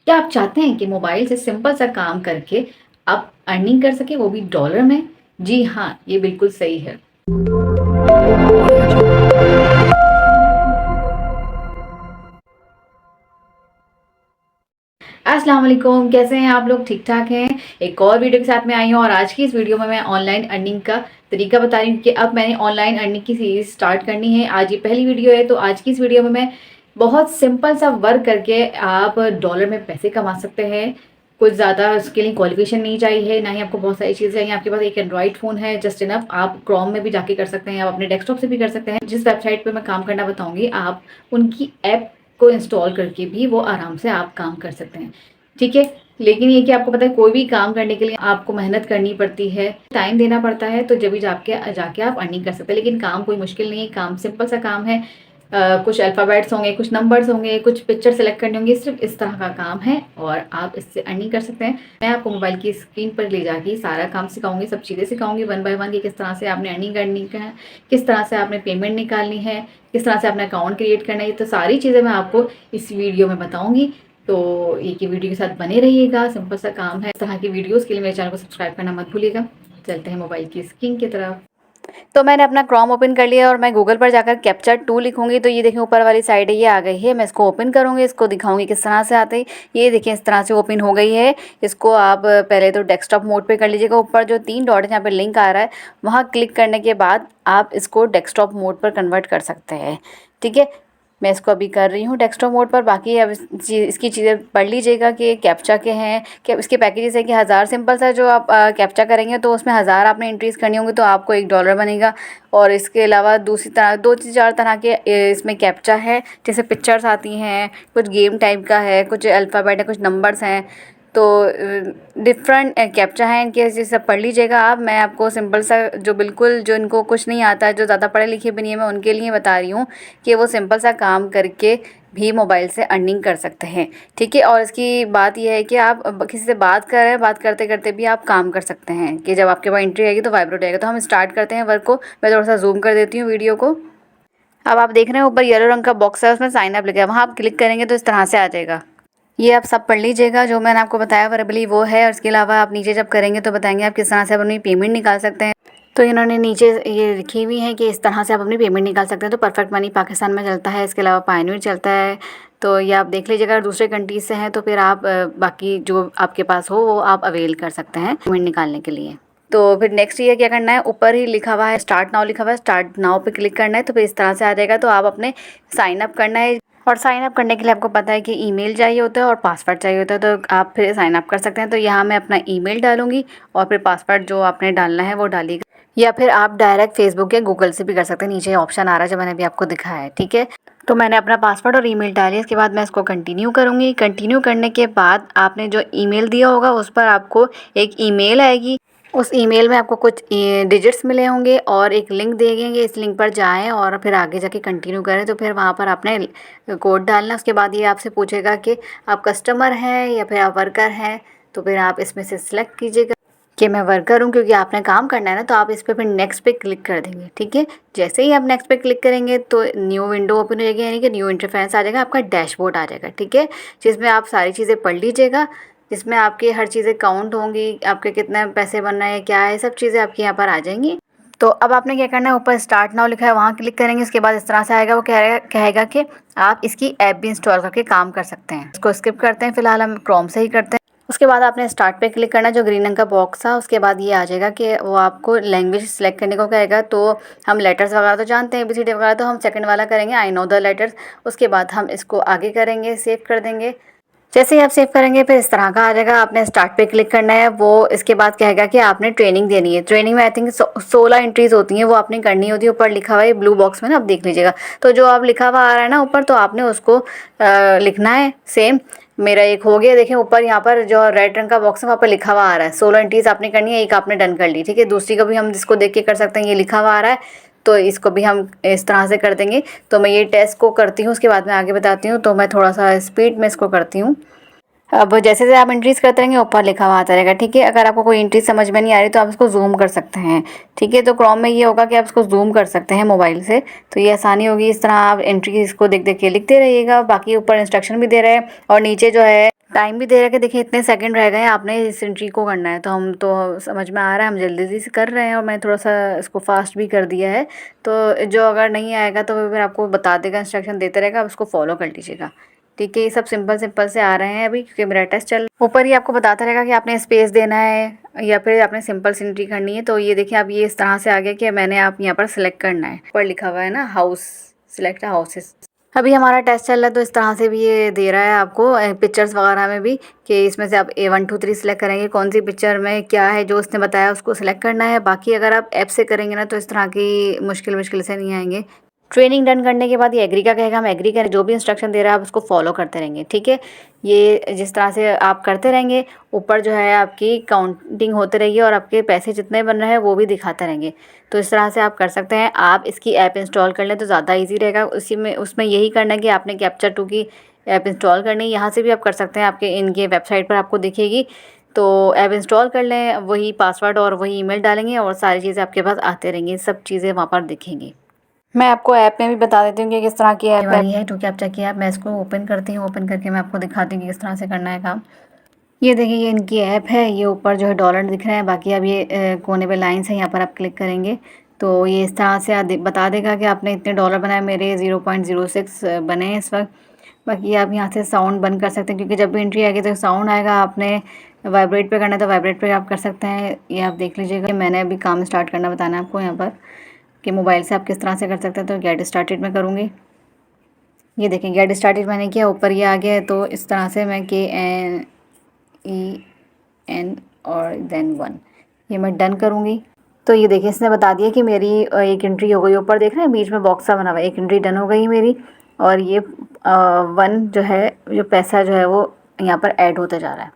क्या आप चाहते हैं कि मोबाइल से सिंपल सा काम करके आप अर्निंग कर सकें, वो भी डॉलर में? जी हाँ, ये बिल्कुल सही है। अस्सलाम वालेकुम, कैसे हैं आप लोग? ठीक ठाक हैं? एक और वीडियो के साथ में आई हूँ और आज की इस वीडियो में मैं ऑनलाइन अर्निंग का तरीका बता रही हूँ कि अब मैंने ऑनलाइन अर्निंग की सीरीज स्टार्ट करनी है। आज ये पहली वीडियो है, तो आज की इस वीडियो में मैं बहुत सिंपल सा वर्क करके आप डॉलर में पैसे कमा सकते हैं। कुछ ज़्यादा उसके लिए क्वालिफिकेशन नहीं चाहिए, ना ही आपको बहुत सारी चीज़ें चाहिए। आपके पास एक एंड्रॉइड फ़ोन है, जस्ट इनफ। आप क्रोम में भी जाके कर सकते हैं, आप अपने डेस्कटॉप से भी कर सकते हैं। जिस वेबसाइट पे मैं काम करना बताऊंगी, आप उनकी ऐप को इंस्टॉल करके भी वो आराम से आप काम कर सकते हैं। ठीक है, लेकिन ये कि आपको पता है कोई भी काम करने के लिए आपको मेहनत करनी पड़ती है, टाइम देना पड़ता है, तो जब भी जाके जाके आप अर्निंग कर सकते हैं। लेकिन काम कोई मुश्किल नहीं है, काम सिंपल सा काम है। कुछ अल्फ़ाबेट्स होंगे, कुछ नंबर्स होंगे, कुछ पिक्चर सेलेक्ट करने होंगे, सिर्फ इस तरह का काम है और आप इससे अर्निंग कर सकते हैं। मैं आपको मोबाइल की स्क्रीन पर ले जाके सारा काम सिखाऊंगी, सब चीज़ें सिखाऊंगी वन बाय वन कि किस तरह से आपने अर्निंग करनी है, किस तरह से आपने पेमेंट निकालनी है, किस तरह से अपना अकाउंट क्रिएट करना है। तो सारी चीज़ें मैं आपको इस वीडियो में बताऊँगी। तो एक ही वीडियो के साथ बने रहिएगा, सिंपल सा काम है। इस तरह की वीडियोस के लिए मेरे चैनल को सब्सक्राइब करना मत भूलिएगा। चलते हैं मोबाइल की स्क्रीन की तरफ। तो मैंने अपना क्रोम ओपन कर लिया और मैं गूगल पर जाकर कैप्चा 2 लिखूंगी। तो ये देखिए ऊपर वाली साइड है, ये आ गई है। मैं इसको ओपन करूंगी, इसको दिखाऊंगी किस तरह से आते हैं। ये देखिए इस तरह से ओपन हो गई है। इसको आप पहले तो डेस्कटॉप मोड पे कर लीजिएगा। ऊपर जो 3 डॉट है, यहाँ पे लिंक आ रहा है, वहाँ क्लिक करने के बाद आप इसको डेस्कटॉप मोड पर कन्वर्ट कर सकते हैं। ठीक है, मैं इसको अभी कर रही हूँ डेस्कटॉप मोड पर। बाकी अब इसकी चीज़ें पढ़ लीजिएगा कि कैप्चा के हैं, कि इसके पैकेजेस है कि 1000 सिंपल सा जो आप कैप्चा करेंगे तो उसमें 1000 आपने एंट्रीज करनी होंगी, तो आपको $1 बनेगा। और इसके अलावा दूसरी तरह 2 से 4 तरह के इसमें कैप्चा है, जैसे पिक्चर्स आती हैं, कुछ गेम टाइप का है, कुछ अल्फ़ाबेट है, कुछ नंबर्स हैं। तो डिफरेंट कैप्चा है इनके, ये सब पढ़ लीजिएगा आप। मैं आपको सिंपल सा जो बिल्कुल जो इनको कुछ नहीं आता है, जो ज़्यादा पढ़े लिखे भी नहीं है, मैं उनके लिए बता रही हूँ कि वो सिंपल सा काम करके भी मोबाइल से अर्निंग कर सकते हैं। ठीक है, और इसकी बात यह है कि आप किसी से बात कर रहे हैं, बात करते करते भी आप काम कर सकते हैं कि जब आपके पास एंट्री आएगी तो वाइब्रेट आएगा। तो हम स्टार्ट करते हैं वर्क को। मैं थोड़ा सा जूम कर देती हूँ वीडियो को। अब आप देख रहे हैं ऊपर येलो रंग का बॉक्स है, उसमें साइन अप लिखा है, वहाँ आप क्लिक करेंगे तो इस तरह से आ जाएगा। ये आप सब पढ़ लीजिएगा, जो मैंने आपको बताया वर्बली वो है। और इसके अलावा आप नीचे जब करेंगे तो बताएंगे आप किस तरह से आप अपनी पेमेंट निकाल सकते हैं। तो इन्होंने नीचे ये लिखी हुई है कि इस तरह से आप अपनी पेमेंट निकाल सकते हैं। तो परफेक्ट मनी पाकिस्तान में चलता है, इसके अलावा पायनियर चलता है। तो ये आप देख लीजिएगा। अगर दूसरे कंट्रीज से हैं तो फिर आप बाकी जो आपके पास हो वो आप अवेल कर सकते हैं पेमेंट निकालने के लिए। तो फिर नेक्स्ट ये क्या करना है, ऊपर ही लिखा हुआ है स्टार्ट नाउ, लिखा हुआ है स्टार्ट नाउ पे क्लिक करना है। तो फिर इस तरह से आ जाएगा। तो आप अपने साइन अप करना है, और साइन अप करने के लिए आपको पता है कि ईमेल चाहिए होता है और पासवर्ड चाहिए होता है। तो आप फिर साइन अप कर सकते हैं। तो यहाँ मैं अपना ईमेल डालूंगी और फिर पासवर्ड जो आपने डालना है वो डालिएगा, या फिर आप डायरेक्ट फेसबुक या गूगल से भी कर सकते हैं। नीचे ऑप्शन आ रहा है जो मैंने अभी आपको दिखाया है। ठीक है, तो मैंने अपना पासवर्ड और ईमेल डाली। इसके बाद मैं इसको कंटिन्यू करूँगी। कंटिन्यू करने के बाद आपने जो ईमेल दिया होगा उस पर आपको एक ईमेल आएगी। उस ईमेल में आपको कुछ डिजिट्स मिले होंगे और एक लिंक देंगे। इस लिंक पर जाएं और फिर आगे जाके कंटिन्यू करें। तो फिर वहाँ पर आपने कोड डालना। उसके बाद ये आपसे पूछेगा कि आप कस्टमर हैं या फिर आप वर्कर हैं। तो फिर आप इसमें से सिलेक्ट कीजिएगा कि मैं वर्कर हूँ, क्योंकि आपने काम करना है ना। तो आप इस पर फिर नेक्स्ट पे क्लिक कर देंगे। ठीक है, जैसे ही आप नेक्स्ट पे क्लिक करेंगे तो न्यू विंडो ओपन हो जाएगी, यानी कि न्यू इंटरफेस आ जाएगा, आपका डैशबोर्ड आ जाएगा। ठीक है, जिसमें आप सारी चीज़ें पढ़ लीजिएगा, जिसमें आपकी हर चीज़ें काउंट होंगी, आपके कितने पैसे बन रहे हैं, क्या है, सब चीज़ें आपकी यहाँ पर आ जाएंगी। तो अब आपने क्या करना है, ऊपर स्टार्ट नाउ लिखा है, वहाँ क्लिक करेंगे। उसके बाद इस तरह से आएगा, वो कहेगा कि आप इसकी ऐप भी इंस्टॉल करके काम कर सकते हैं। इसको स्किप करते हैं, फिलहाल हम क्रोम से ही करते हैं। उसके बाद आपने स्टार्ट पे क्लिक करना है, जो ग्रीन रंग का बॉक्स था। उसके बाद ये आ जाएगा कि वो आपको लैंग्वेज सेलेक्ट करने को कहेगा। तो हम लेटर्स वगैरह तो जानते हैं, ABCD वगैरह, तो हम सेकंड वाला करेंगे, आई नो द लेटर्स। उसके बाद हम इसको आगे करेंगे, सेव कर देंगे। जैसे ही आप सेव करेंगे फिर इस तरह का आ जाएगा। आपने स्टार्ट पे क्लिक करना है। वो इसके बाद कहेगा कि आपने ट्रेनिंग देनी है। ट्रेनिंग में आई थिंक 16 एंट्रीज होती हैं, वो आपने करनी होती है। ऊपर लिखा हुआ है ब्लू बॉक्स में ना, आप देख लीजिएगा। तो जो आप लिखा हुआ आ रहा है ना ऊपर, तो आपने उसको लिखना है सेम। मेरा एक हो गया, देखें ऊपर यहाँ पर जो रेड रंग का बॉक्स है वहाँ पर लिखा हुआ आ रहा है 16 एंट्रीज आपने करनी है। एक आपने डन कर ली। ठीक है, दूसरी को भी हम जिसको देख के कर सकते हैं, ये लिखा हुआ आ रहा है, तो इसको भी हम इस तरह से कर देंगे। तो मैं ये टेस्ट को करती हूँ, उसके बाद मैं आगे बताती हूँ। तो मैं थोड़ा सा स्पीड में इसको करती हूँ। अब जैसे जैसे आप एंट्रीज करते रहेंगे ऊपर लिखा हुआ आता रहेगा। ठीक है, अगर आपको कोई एंट्री समझ में नहीं आ रही तो आप इसको जूम कर सकते हैं। ठीक है, तो क्रोम में ये होगा कि आप इसको जूम कर सकते हैं मोबाइल से, तो ये आसानी होगी। इस तरह आप एंट्री इसको देख देख के लिखते रहिएगा। बाकी ऊपर इंस्ट्रक्शन भी दे रहे हैं और नीचे जो है टाइम भी दे रखा है, देखिए इतने सेकंड रह गए हैं, आपने इस एंट्री को करना है, तो हम तो समझ में आ रहा है, हम जल्दी जल्दी से कर रहे हैं और मैंने थोड़ा सा इसको फास्ट भी कर दिया है। तो जो अगर नहीं आएगा तो वो फिर आपको बता देगा, इंस्ट्रक्शन देते रहेगा, आप उसको फॉलो कर लीजिएगा। ठीक है, ये सब सिंपल सिंपल से आ रहे हैं अभी, क्योंकि मेरा टेस्ट चल, ऊपर ही आपको बताता रहेगा कि आपने स्पेस देना है या फिर आपने सिंपल सी एंट्री करनी है। तो ये देखिए अब ये इस तरह से आ गया कि मैंने आप यहाँ पर सिलेक्ट करना है, ऊपर लिखा हुआ है ना हाउस, सिलेक्ट हाउसेस। अभी हमारा टेस्ट चल रहा है, तो इस तरह से भी ये दे रहा है आपको पिक्चर्स वगैरह में भी, कि इसमें से आप A1 2 3 सेलेक्ट करेंगे, कौन सी पिक्चर में क्या है जो उसने बताया उसको सिलेक्ट करना है। बाकी अगर आप ऐप से करेंगे ना तो इस तरह की मुश्किल मुश्किल से नहीं आएंगे। ट्रेनिंग डन करने के बाद ये एग्री का कहेगा, हम एग्री करें, जो भी इंस्ट्रक्शन दे रहा है आप उसको फॉलो करते रहेंगे। ठीक है, ये जिस तरह से आप करते रहेंगे, ऊपर जो है आपकी काउंटिंग होते रहेगी और आपके पैसे जितने बन रहे हैं वो भी दिखाते रहेंगे। तो इस तरह से आप कर सकते हैं। आप इसकी ऐप इंस्टॉल कर लें तो ज़्यादा ईजी रहेगा। उसी में उसमें यही करना है कि आपने कैप्चर 2 की ऐप इंस्टॉल करनी है। यहाँ से भी आप कर सकते हैं, आपके इनके वेबसाइट पर आपको दिखेगी। तो ऐप इंस्टॉल कर लें, वही पासवर्ड और वही ईमेल डालेंगे और सारी चीज़ें आपके पास आते रहेंगी, सब चीज़ें वहाँ पर दिखेंगी। मैं आपको ऐप में भी बता देती हूँ कि किस तरह की ऐप वाली है। तो क्या आप चेक ऐप, मैं इसको ओपन करती हूँ, ओपन करके मैं आपको दिखाती हूँ कि किस तरह से करना है काम। ये देखिए, ये इनकी ऐप है, ये ऊपर जो है डॉलर दिख रहे हैं, बाकी अब ये कोने पे लाइन्स है, यहाँ पर आप क्लिक करेंगे तो ये इस तरह से बता देगा कि आपने इतने डॉलर बनाए, मेरे 0.06 बने हैं इस वक्त। बाकी आप यहाँ से साउंड बंद कर सकते हैं, क्योंकि जब भी एंट्री आएगी तो साउंड आएगा, आपने वाइब्रेट पे करना है तो वाइब्रेट पे आप कर सकते हैं। ये आप देख लीजिएगा, मैंने अभी काम स्टार्ट करना बताना है आपको यहाँ पर कि मोबाइल से आप किस तरह से कर सकते हैं। तो गेट स्टार्टेड में करूँगी, ये देखें गेट स्टार्टेड मैंने किया, ऊपर ये आ गया है। तो इस तरह से मैं KNEN और देन 1 ये मैं डन करूँगी। तो ये देखिए, इसने बता दिया कि मेरी एक एंट्री हो गई। ऊपर देख रहे हैं बीच में बॉक्स सा बना हुआ है, एक एंट्री डन हो गई मेरी। और ये 1 जो है, जो पैसा जो है वो यहाँ पर ऐड होता जा रहा है।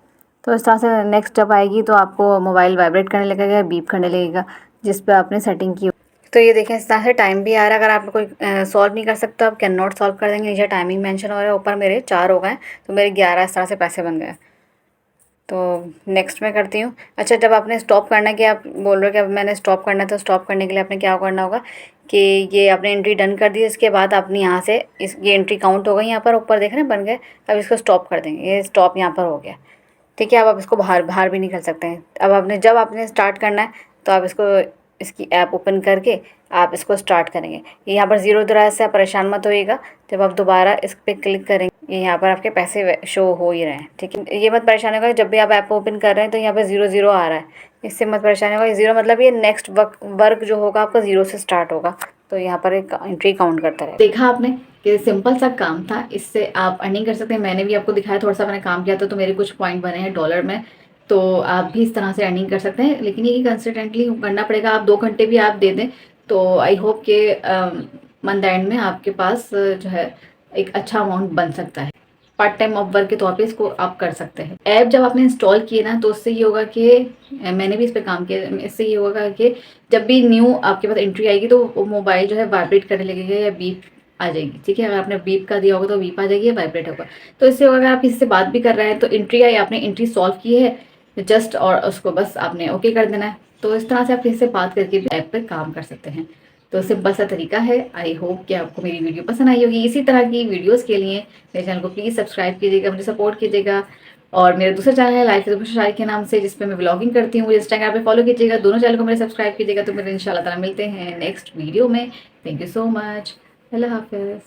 तो इस तरह से नेक्स्ट जब आएगी तो आपको मोबाइल वाइब्रेट करने लगेगा, बीप करने लगेगा, जिस पर आपने सेटिंग की। तो ये देखें, इस तरह से टाइम भी आ रहा है। अगर आप कोई सॉल्व नहीं कर सकते आप कैन नॉट सॉल्व कर देंगे, नीचे टाइमिंग मेंशन हो रहा है, ऊपर मेरे 4 हो गए, तो मेरे 11 इस तरह से पैसे बन गए। तो नेक्स्ट मैं करती हूँ। अच्छा, जब आपने स्टॉप करना है, कि आप बोल रहे हो कि अब मैंने स्टॉप करना है, तो स्टॉप करने के लिए आपने क्या करना होगा कि ये आपने एंट्री डन कर दी, इसके बाद आपने यहाँ से ये एंट्री काउंट हो गई, यहाँ पर ऊपर देख रहे हैं बन गए। अब इसको स्टॉप कर देंगे, ये स्टॉप यहाँ पर हो गया। ठीक है, अब आप इसको बाहर बाहर भी निकल सकते हैं। अब आपने जब आपने स्टार्ट करना है तो आप इसको, इसकी ऐप ओपन करके आप इसको स्टार्ट करेंगे। यहाँ पर 0 दे रहा है, इससे आप परेशान मत होइएगा। जब आप दोबारा इस पर क्लिक करेंगे, ये यहाँ पर आपके पैसे शो हो ही रहे हैं। ठीक है, ये मत परेशान होगा, जब भी आप ऐप ओपन कर रहे हैं तो यहाँ पर 0 0 आ रहा है, इससे मत परेशान होगा। 0 मतलब ये नेक्स्ट वर्क जो होगा आपका 0 से स्टार्ट होगा, तो यहाँ पर एक एंट्री काउंट करता रहेगा। देखा आपने कि सिंपल सा काम था, इससे आप अर्निंग कर सकते हैं। मैंने भी आपको दिखाया, थोड़ा सा मैंने काम किया था तो मेरे कुछ पॉइंट बने हैं डॉलर में। तो आप भी इस तरह से अर्निंग कर सकते हैं, लेकिन ये कंसिस्टेंटली करना पड़ेगा। आप 2 घंटे भी आप दे दें तो आई होप कि मंथ एंड में आपके पास जो है एक अच्छा अमाउंट बन सकता है। पार्ट टाइम ऑफ वर्क के तौर पे इसको आप कर सकते हैं। ऐप जब आपने इंस्टॉल किए ना, तो उससे ये होगा कि मैंने भी इस पर काम किया, इससे ये होगा कि जब भी न्यू आपके पास एंट्री आएगी तो वो मोबाइल जो है वाइब्रेट करने लगेगा या बीप आ जाएगी। ठीक है, अगर आपने बीप का दिया होगा तो बीप आ जाएगी या वाइब्रेट होगा। तो इससे होगा, अगर आप किसी से बात भी कर रहे हैं तो एंट्री आई, आपने एंट्री सॉल्व की है जस्ट, और उसको बस आपने ओके कर देना है। तो इस तरह से आप किसी से बात करके भी ऐप पर काम कर सकते हैं। तो सिंपल सा तरीका है। आई होप कि आपको मेरी वीडियो पसंद आई होगी। इसी तरह की वीडियोस के लिए मेरे चैनल को प्लीज़ सब्सक्राइब कीजिएगा, मुझे सपोर्ट कीजिएगा। और मेरा दूसरा चैनल है लाइफ विद शारी के नाम से, जिस पे मैं व्लॉगिंग करती हूँ, इंस्टाग्राम पे फॉलो कीजिएगा। दोनों चैनल को मेरे सब्सक्राइब कीजिएगा। तो मेरे इंशाल्लाह ताला मिलते हैं नेक्स्ट वीडियो में। Thank you so much. अल्लाह हाफिज़।